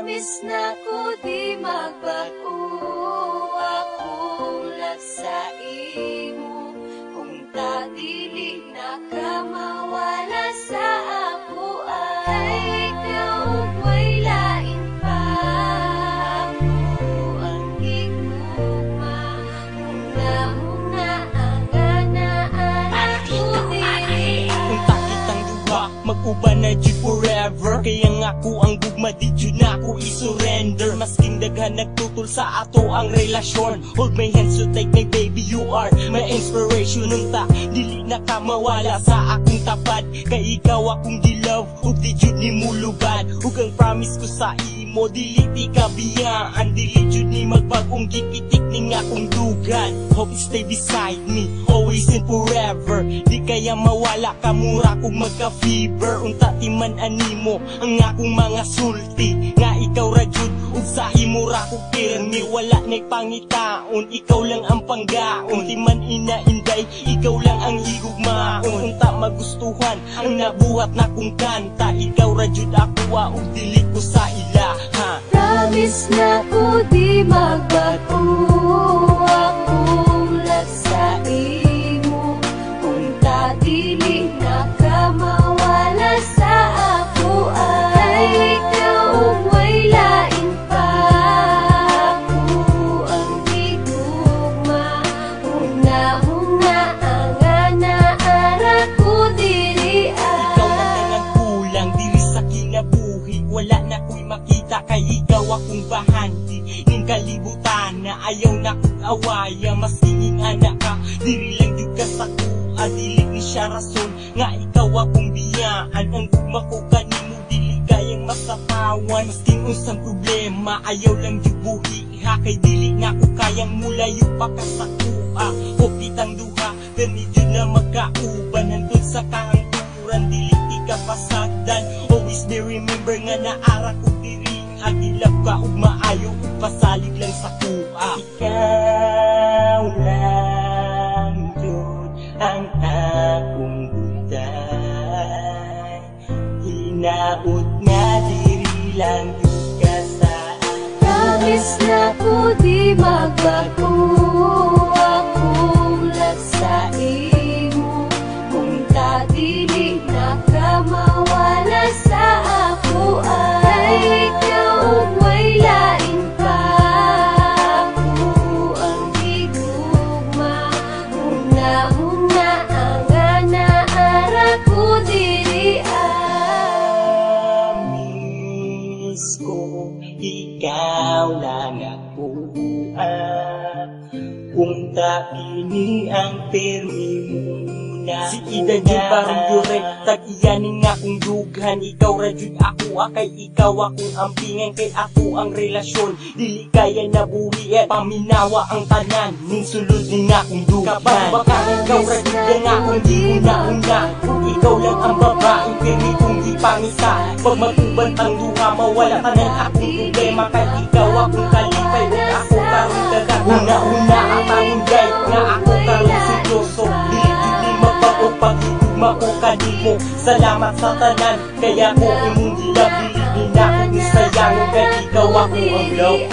Promise na ko di magbago akong sa imo. Kung ta dili na ka mawala sa ako ay ikaw may lain pa. Ako ang gigugma huna ang ganaan ko dili. Kung takitang duha mag-uban na jud forever, kaya nga ko ang gugma di jud na ako i-surrender. Masking daghan nagtutol sa ato ang relasyon, hold my hands so take my baby, you are my inspiration. Unta dili na ka mawala sa akong tapad, kay ikaw akong gilove ug di jud ni mulubad. Ug ang promise ko sa imo dili ti kabiyaan, dili jud ni magbagong gipitik ning akong dugan. Hope you stay beside me always and forever, di kaya mawala ka mura kung magka-fever. Unta ti man animo ang akong mga sulti, nga ikaw ra jud ug sa imo ra ko pirmi. Wala nay pangitaon, ikaw lang ang panggaon. Di man inainday, ikaw lang ang higugmaon. Unta magustuhan ang nabuhat na kong kanta, ikaw ra jud ako ug dili ko sa ilaha. Promise na ko di magbago akong sa imo. Kung ta dili na ka mawala sa ako ay ikaw may lain pa. Ako ang gigugma huna ang ganaara ko diri. Ikaw na lang kulang diri sa kinabuhi, wala na ko'y makita kay ikaw akong bahanti ning kalibutan na ayaw na kong awaya. Mas tingin anak ka diri lang jud ka sa kuha, dili ni siya rason nga ikaw akong biyaan. Ang gugma ko kanimo dili kayang masapawan, masking unsang problema ayaw lang jud buhiha, kay dili na ko kayang mulayo pa ka sa kuha. O kitang duha permi jud na magkauban, nandun sa kahangturan dili ti ka pasagdan. Always be remember nga naara ko diri, agilap ka ug maayo ug pasalig lang sa kuha. Ikaw lang jud ang akong buday, hinaot nga diri lang jud ka sa akin. Promise na ko di magbago akong sa imo. Kung ta dili na ka mawala sa ako ay ikaw may lain pa. Ako ang gigugma huna ang ganaara ko diri. Miss ko, ikaw lang ako kung taini ang permi muna. Si Ida jud parang yure, tag-iyanin nga kong dughan. Ikaw ra jud ako kay ikaw akong ampingan, kay ako ang relasyon dili kaya nabuhi at paminawa ang tanan ning sulod ning akong dughan. Kapag baka ikaw ra jud ang akong giuna-una, kung ikaw lang ang babae permi kong gipangita. Pag mag-uban ang duha mawala tanan akong problema, kay ikaw akong kalipay ug ako karong dagat. Una-una ang pangunday nga ako karong seryoso, dili jud ni magbago pag-igugma ko kanimo. Salamat sa tanan kaya ko imong gilab, dili ni na ko sayang kay ikaw ako ang love.